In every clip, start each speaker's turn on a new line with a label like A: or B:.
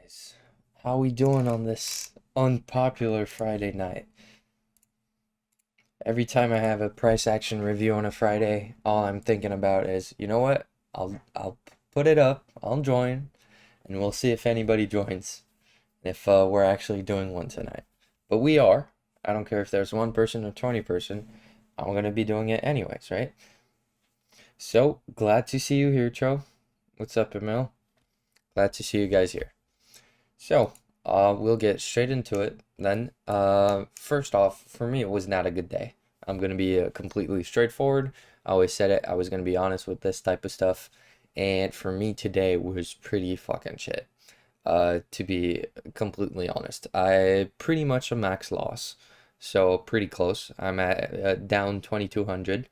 A: guys? How we doing on this unpopular Friday night? Every time I have a price action review on a Friday, all I'm thinking about is, you know what? I'll put it up, I'll join, and we'll see if anybody joins, if we're actually doing one tonight. But we are. I don't care if there's one person or 20 person. I'm gonna be doing it anyways, right? So glad to see you here, Cho. What's up, Emil? Glad to see you guys here. So, we'll get straight into it then. First off, for me, it was not a good day. I'm gonna be completely straightforward. I always said it. I was gonna be honest with this type of stuff, and for me today was pretty fucking shit. To be completely honest, I pretty much a max loss, so pretty close. I'm at down 2,200.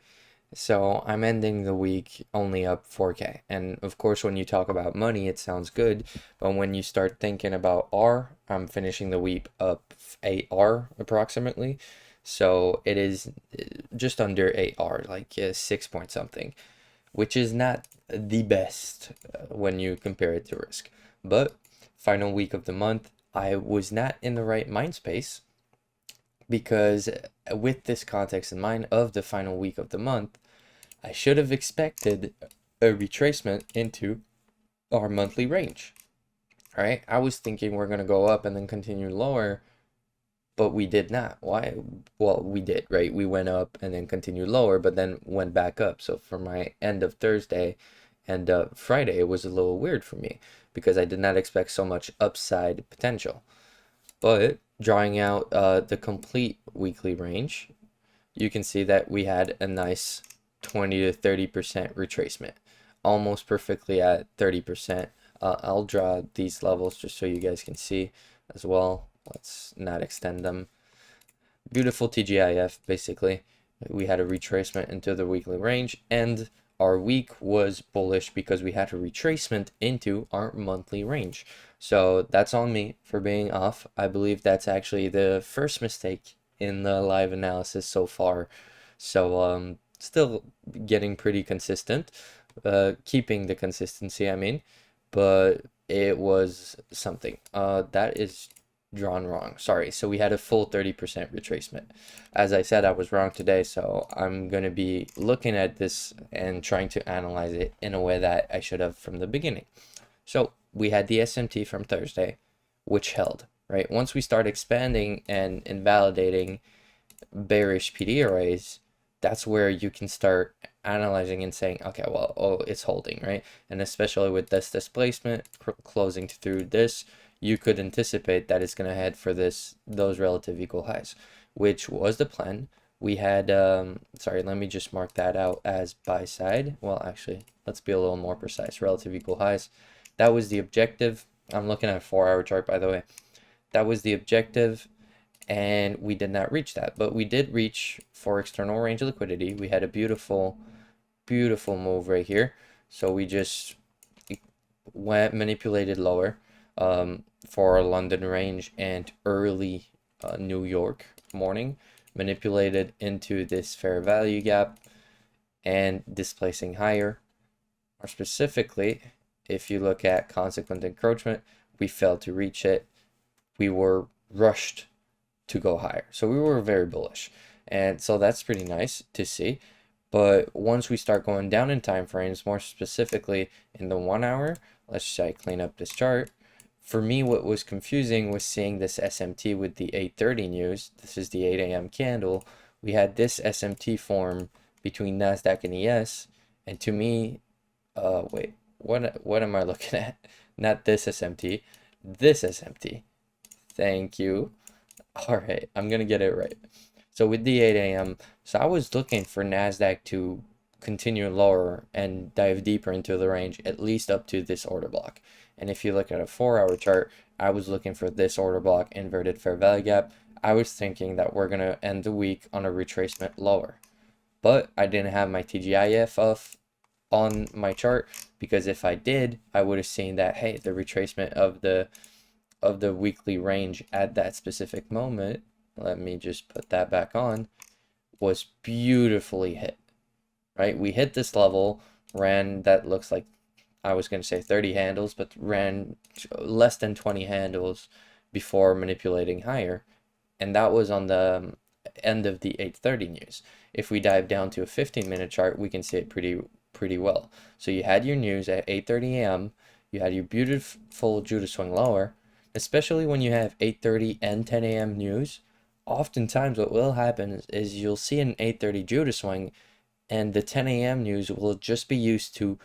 A: So I'm ending the week only up 4K. And of course, when you talk about money, it sounds good. But when you start thinking about R, I'm finishing the week up 8R approximately. So it is just under 8R, like 6 point something, which is not the best when you compare it to risk. But final week of the month, I was not in the right mind space because with this context in mind of the final week of the month, I should have expected a retracement into our monthly range, right? I was thinking we're going to go up and then continue lower, but we did not. Why? Well, we did, right? We went up and then continued lower, but then went back up. So for my end of Thursday and Friday, it was a little weird for me because I did not expect so much upside potential. But drawing out the complete weekly range, you can see that we had a nice 20 to 30% retracement, almost perfectly at 30%. I'll draw these levels just so you guys can see as well. Let's not extend them. Beautiful TGIF, basically. We had a retracement into the weekly range, and our week was bullish because we had a retracement into our monthly range. So that's on me for being off. I believe that's actually the first mistake in the live analysis so far. So still getting pretty consistent, keeping the consistency, I mean, but it was something. That is drawn wrong. Sorry. So we had a full 30% retracement. As I said, I was wrong today, so I'm going to be looking at this and trying to analyze it in a way that I should have from the beginning. So we had the SMT from Thursday, which held, right? Once we start expanding and invalidating bearish PD arrays, that's where you can start analyzing and saying, okay, well, oh, it's holding, right? And especially with this displacement closing through this, you could anticipate that it's going to head for those relative equal highs, which was the plan. We had, sorry, let me just mark that out as buy side. Well, actually, let's be a little more precise. Relative equal highs. That was the objective. I'm looking at a 4-hour chart, by the way. That was the objective, and we did not reach that, but we did reach for external range liquidity. We had a beautiful move right here, so we just went manipulated lower for our London range and early New York morning, manipulated into this fair value gap and displacing higher. Or specifically, if you look at consequent encroachment, we failed to reach it. We were rushed to go higher. So we were very bullish. And so that's pretty nice to see. But once we start going down in time frames, more specifically in the 1 hour, let's try to clean up this chart. For me, what was confusing was seeing this SMT with the 8:30 news. This is the 8 a.m. candle. We had this SMT form between NASDAQ and ES. And to me, wait, what am I looking at? Not this SMT, this SMT. Thank you. All right, I'm gonna get it right. So with the 8 a.m., so I was looking for NASDAQ to continue lower and dive deeper into the range, at least up to this order block. And if you look at a 4-hour chart, I was looking for this order block inverted fair value gap. I was thinking that we're gonna end the week on a retracement lower, but I didn't have my TGIF off on my chart, because if I did, I would have seen that, hey, the retracement of the weekly range at that specific moment, let me just put that back on, was beautifully hit, right? We hit this level, ran that looks like I was going to say 30 handles, but ran less than 20 handles before manipulating higher. And that was on the end of the 8:30 news. If we dive down to a 15-minute chart, we can see it pretty well. So you had your news at 8:30 a.m. You had your beautiful Judah swing lower, especially when you have 8:30 and 10 a.m. news. Oftentimes what will happen is you'll see an 8:30 Judah swing, and the 10 a.m. news will just be used to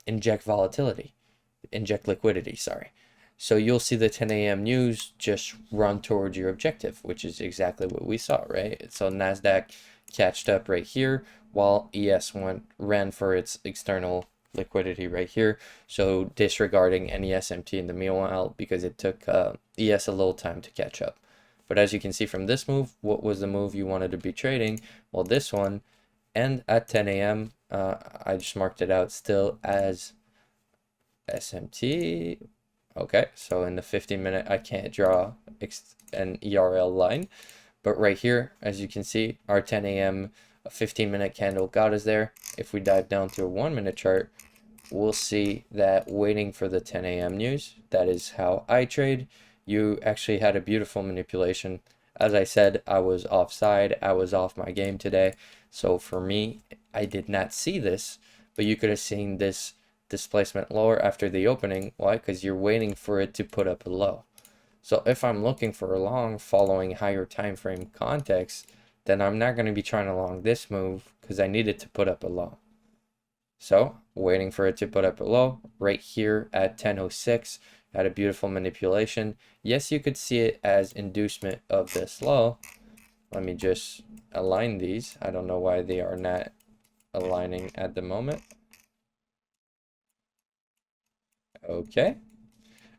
A: inject liquidity, sorry. So you'll see the 10 a.m. news just run towards your objective, which is exactly what we saw, right? So NASDAQ catched up right here while ES ran for its external liquidity right here. So disregarding any SMT in the meanwhile because it took ES a little time to catch up. But as you can see from this move, what was the move you wanted to be trading? Well, this one, and at 10 a.m., I just marked it out still as SMT. Okay, so in the 15-minute, I can't draw an ERL line. But right here, as you can see, our 10 a.m. 15-minute candle got us there. If we dive down to a 1-minute chart, we'll see that waiting for the 10 a.m. news, that is how I trade. You actually had a beautiful manipulation. As I said, I was offside. I was off my game today. So for me, I did not see this, but you could have seen this displacement lower after the opening. Why? Because you're waiting for it to put up a low. So if I'm looking for a long following higher time frame context, then I'm not going to be trying to long this move because I need it to put up a low. So waiting for it to put up a low right here at 10:06. Had a beautiful manipulation. Yes, you could see it as inducement of this low. Let me just align these. I don't know why they are not aligning at the moment. Okay.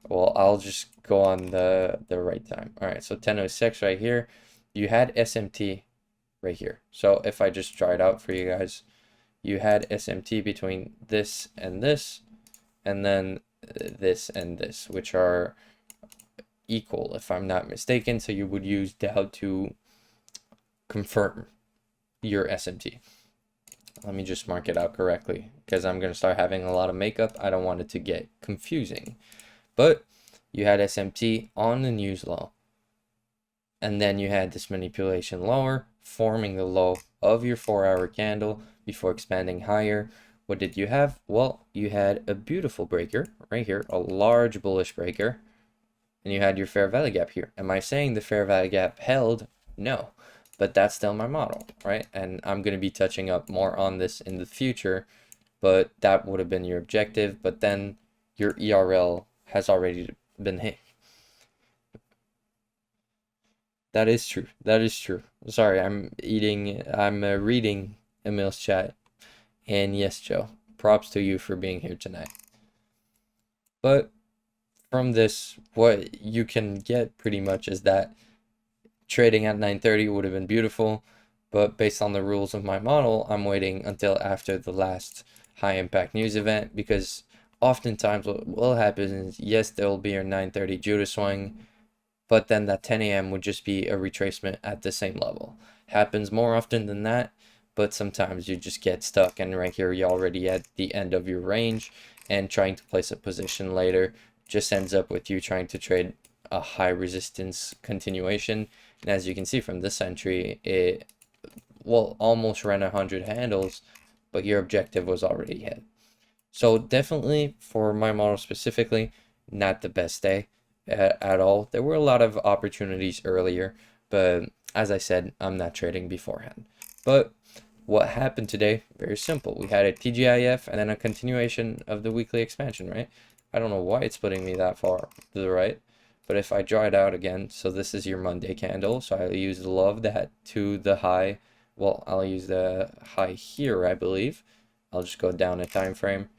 A: Well, I'll just go on the right time. All right, so 10:06 right here. You had SMT right here. So if I just draw it out for you guys, you had SMT between this, and then this and this, which are equal if I'm not mistaken. So you would use Dow to confirm your SMT. Let me just mark it out correctly because I'm going to start having a lot of makeup. I don't want it to get confusing. But you had SMT on the news low. And then you had this manipulation lower, forming the low of your 4-hour candle before expanding higher. What did you have? Well, you had a beautiful breaker right here, a large bullish breaker. And you had your fair value gap here. Am I saying the fair value gap held? No. But that's still my model, right? And I'm going to be touching up more on this in the future. But that would have been your objective. But then your ERL has already been hit. That is true. That is true. Sorry, I'm reading Emil's chat. And yes, Joe, props to you for being here tonight. But from this, what you can get pretty much is that trading at 9:30 would have been beautiful. But based on the rules of my model, I'm waiting until after the last high impact news event because oftentimes what will happen is, yes, there will be a 9:30 Judah swing, but then that 10 a.m. would just be a retracement at the same level. Happens more often than that, but sometimes you just get stuck, and right here you're already at the end of your range, and trying to place a position later just ends up with you trying to trade a high resistance continuation. And as you can see from this entry, it will almost ran 100 handles, but your objective was already hit. So definitely for my model specifically, not the best day at all. There were a lot of opportunities earlier, but as I said, I'm not trading beforehand. But what happened today, very simple. We had a TGIF and then a continuation of the weekly expansion, right? I don't know why it's putting me that far to the right, but if I draw it out again, so this is your Monday candle, so I'll use the low of that to the high. Well, I'll use the high here, I believe. I'll just go down a time frame.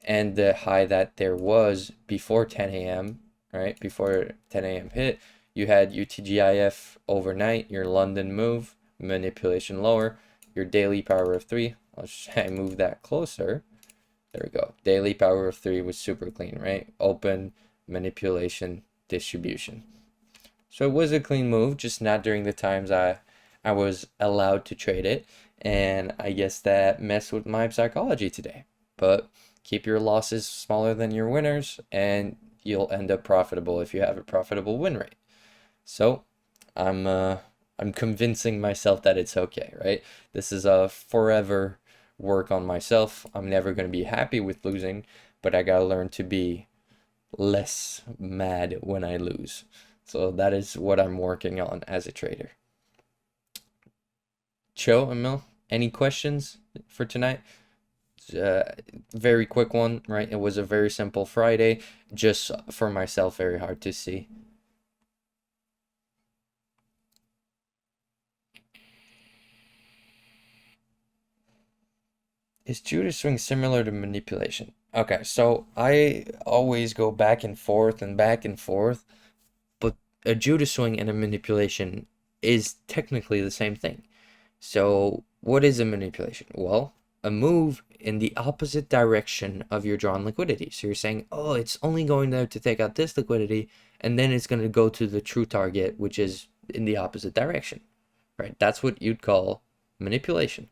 A: And the high that there was before 10 a.m., right? Before 10 a.m. hit, you had your TGIF overnight, your London move, manipulation lower, your daily power of 3. I'll just move that closer. There we go. Daily power of 3 was super clean, right? Open, manipulation, distribution. So it was a clean move, just not during the times I was allowed to trade it. And I guess that messed with my psychology today. but keep your losses smaller than your winners, and you'll end up profitable if you have a profitable win rate. So I'm convincing myself that it's okay, right? This is a forever work on myself. I'm never going to be happy with losing, but I got to learn to be less mad when I lose. So that is what I'm working on as a trader. Cho, Emil, any questions for tonight? Very quick one, right? It was a very simple Friday, just for myself, very hard to see. Is Judas swing similar to manipulation? Okay, so I always go back and forth and back and forth, but a Judas swing and a manipulation is technically the same thing. So what is a manipulation? Well, a move in the opposite direction of your drawn liquidity. So you're saying, oh, it's only going there to take out this liquidity, and then it's going to go to the true target, which is in the opposite direction, right? That's what you'd call manipulation.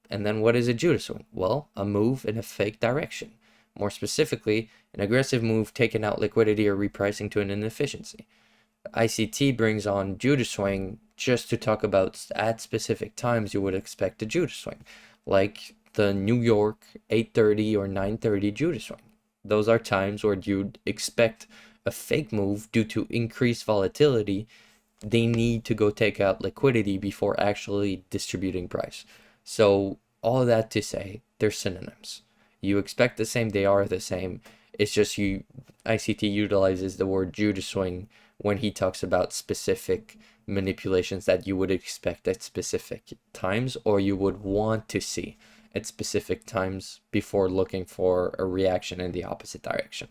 A: And then what is a Judas swing? Well, a move in a fake direction. More specifically, an aggressive move taking out liquidity or repricing to an inefficiency. ICT brings on Judas swing just to talk about at specific times you would expect a Judas swing, like the New York 8:30 or 9:30 Judas swing. Those are times where you'd expect a fake move due to increased volatility. They need to go take out liquidity before actually distributing price. So all of that to say, they're synonyms. You expect the same, they are the same. It's just ICT utilizes the word Judas swing when he talks about specific manipulations that you would expect at specific times, or you would want to see at specific times before looking for a reaction in the opposite direction.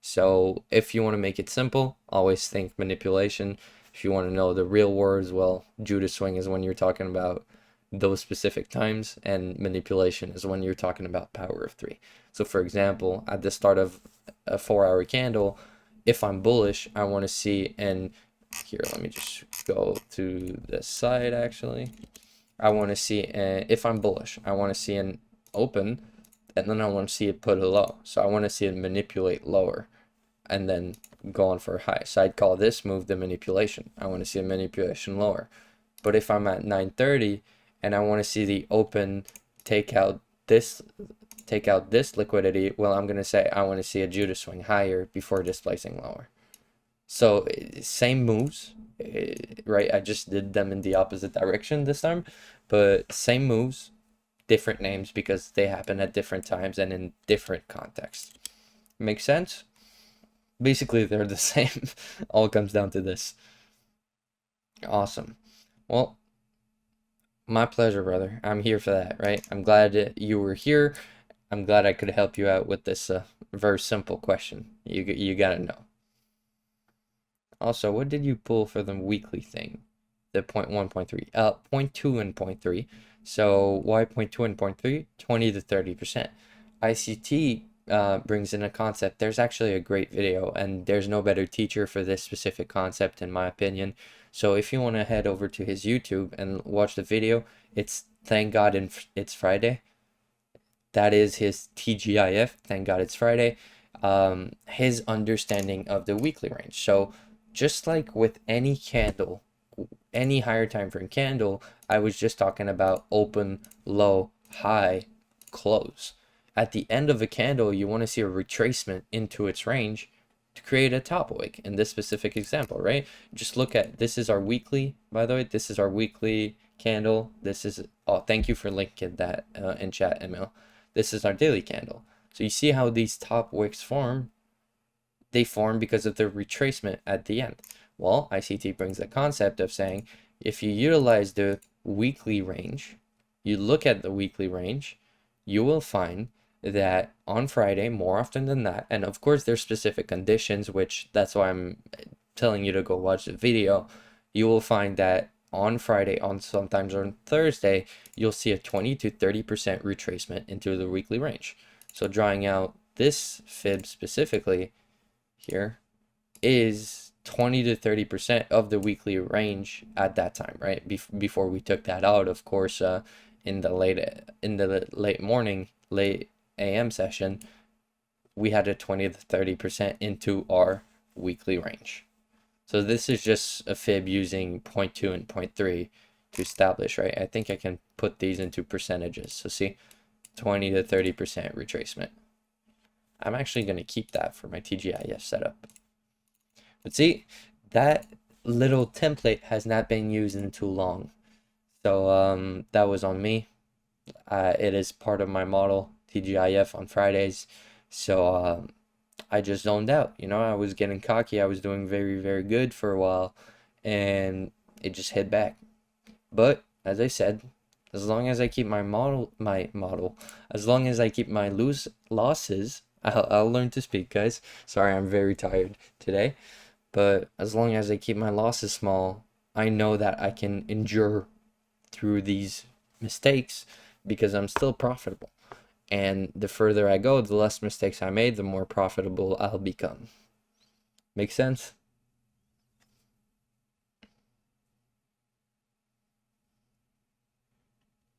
A: So if you want to make it simple, always think manipulation. If you want to know the real words, well, Judas swing is when you're talking about those specific times, and manipulation is when you're talking about power of three. So for example, at the start of a 4-hour candle, if I'm bullish, I want to see, and here, let me just go to the side actually. I want to see, if I'm bullish, I want to see an open, and then I want to see it put a low. So I want to see it manipulate lower and then go on for a high. So I'd call this move the manipulation. I want to see a manipulation lower. But if I'm at 9:30 and I want to see the open take out this liquidity, well, I'm going to say I want to see a Judas swing higher before displacing lower. So same moves, right? I just did them in the opposite direction this time, but same moves, different names because they happen at different times and in different contexts. Make sense? Basically, they're the same. All comes down to this. Awesome. Well, my pleasure, brother. I'm here for that, right? I'm glad you were here. I'm glad I could help you out with this very simple question. You gotta know. Also, what did you pull for the weekly thing? The 0.1, 0.3, 0.2 and 0.3. So why 0.2 and 0.3? 20 to 30%. ICT brings in a concept. There's actually a great video, and there's no better teacher for this specific concept in my opinion. So if you want to head over to his YouTube and watch the video, it's Thank God It's Friday. That is his TGIF, Thank God It's Friday. His understanding of the weekly range. So just like with any candle, any higher time frame candle, I was just talking about open, low, high, close. At the end of a candle, you want to see a retracement into its range to create a top wick in this specific example, right? Just look at, this is our weekly, by the way, this is our weekly candle. This is, oh, thank you for linking that in chat, Emil. This is our daily candle. So you see how these top wicks form? They form because of the retracement at the end. Well, ICT brings the concept of saying, if you utilize the weekly range, you look at the weekly range, you will find that on Friday, more often than that, and of course there's specific conditions, which that's why I'm telling you to go watch the video, you will find that on Friday, on sometimes on Thursday, you'll see a 20 to 30% retracement into the weekly range. So drawing out this fib specifically here is 20 to 30% of the weekly range at that time, right? Before we took that out, of course, in the late morning, late AM session, we had a 20 to 30% into our weekly range. So this is just a fib using 0.2 and 0.3 to establish, right? I think I can put these into percentages. So see, 20 to 30% retracement. I'm actually going to keep that for my TGIF setup. But see, that little template has not been used in too long. So that was on me. It is part of my model, TGIF on Fridays. So I just zoned out. I was getting cocky. I was doing very, very good for a while, and it just hit back. But as I said, as long as I keep my model, as long as I keep my losses, I'll learn to speak, guys. Sorry, I'm very tired today. But as long as I keep my losses small, I know that I can endure through these mistakes because I'm still profitable. And the further I go, the less mistakes I made, the more profitable I'll become. Make sense?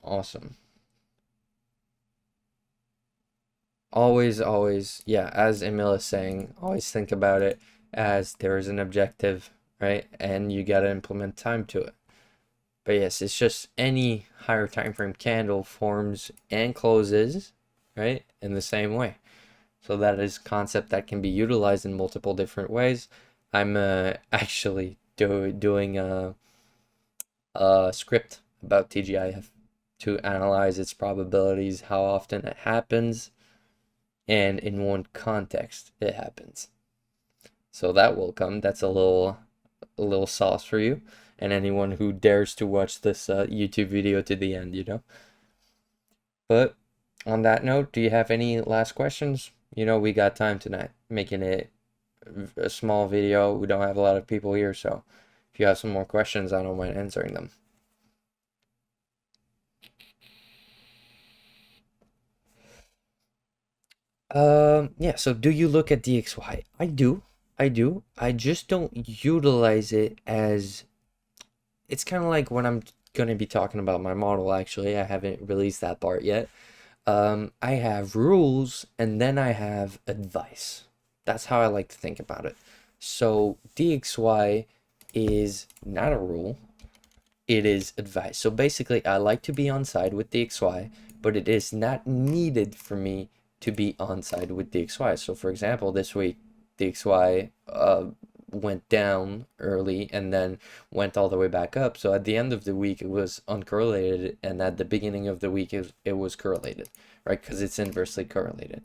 A: Awesome. Always, yeah, as Emil is saying, always think about it as there is an objective, right? And you got to implement time to it. But yes, it's just any higher time frame candle forms and closes, right, in the same way. So that is concept that can be utilized in multiple different ways. I'm actually doing a script about TGIF to analyze its probabilities, how often it happens, and in what context it happens. So that will come. That's a little sauce for you and anyone who dares to watch this YouTube video to the end. But on that note, do you have any last questions? We got time tonight, making it a small video. We don't have a lot of people here, so if you have some more questions, I don't mind answering them. Yeah, so do you look at DXY? I do. I just don't utilize it as it's kind of like when I'm going to be talking about my model, actually. I haven't released that part yet. I have rules and then I have advice. That's how I like to think about it. So DXY is not a rule, it is advice. So basically, I like to be on side with DXY, but it is not needed for me to be on side with DXY. So for example, this week, DXY went down early and then went all the way back up. So at the end of the week, it was uncorrelated, and at the beginning of the week, it was correlated, right? Because it's inversely correlated.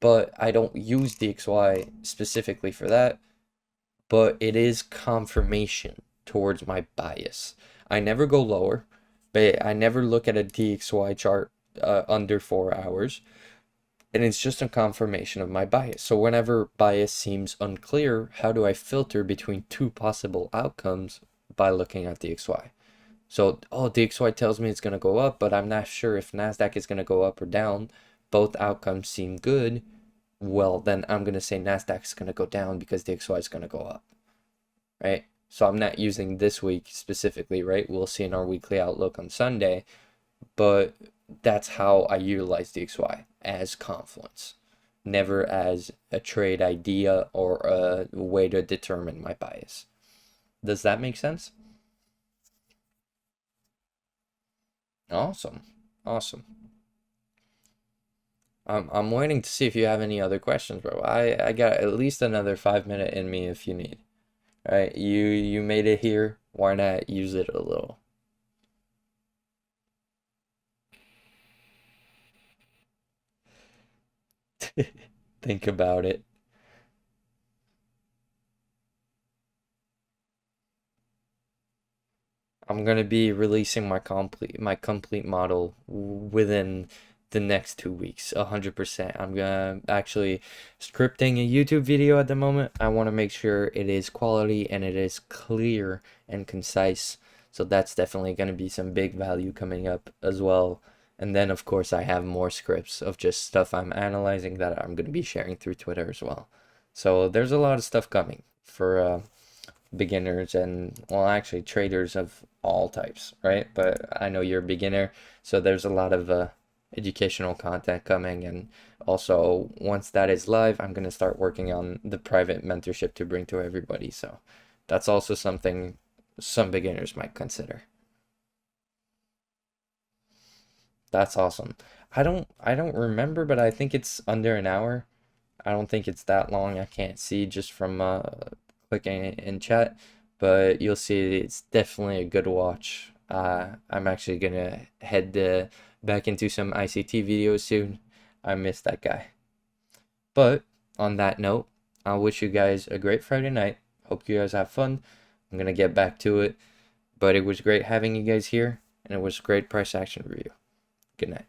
A: But I don't use DXY specifically for that, but it is confirmation towards my bias. I never go lower, but I never look at a DXY chart under 4 hours, and it's just a confirmation of my bias. So whenever bias seems unclear, how do I filter between two possible outcomes? By looking at DXY. So, DXY tells me it's going to go up, but I'm not sure if NASDAQ is going to go up or down. Both outcomes seem good. Well, then I'm going to say NASDAQ is going to go down because DXY is going to go up, right? So I'm not using this week specifically, right? We'll see in our weekly outlook on Sunday, but that's how I utilize DXY, as confluence, never as a trade idea or a way to determine my bias. Does that make sense? Awesome. Awesome. I'm waiting to see if you have any other questions, bro. I got at least another 5 minute in me if you need. Right? You made it here. Why not use it a little? Think about it. I'm gonna be releasing my complete model within the next 2 weeks, 100%. I'm gonna actually scripting a YouTube video at the moment. I want to make sure it is quality and it is clear and concise. So that's definitely gonna be some big value coming up as well. And then of course I have more scripts of just stuff I'm analyzing that I'm gonna be sharing through Twitter as well. So there's a lot of stuff coming for beginners and, well, actually traders of all types, right? But I know you're a beginner, so there's a lot of educational content coming. And also, once that is live, I'm going to start working on the private mentorship to bring to everybody. So that's also something some beginners might consider. That's awesome. I don't remember, but I think it's under an hour. I don't think it's that long. I can't see just from clicking in chat, but you'll see it's definitely a good watch. I'm actually gonna head back into some ICT videos soon. I miss that guy. But on that note, I wish you guys a great Friday night. Hope you guys have fun. I'm gonna get back to it, but it was great having you guys here, and it was great price action review. Good night.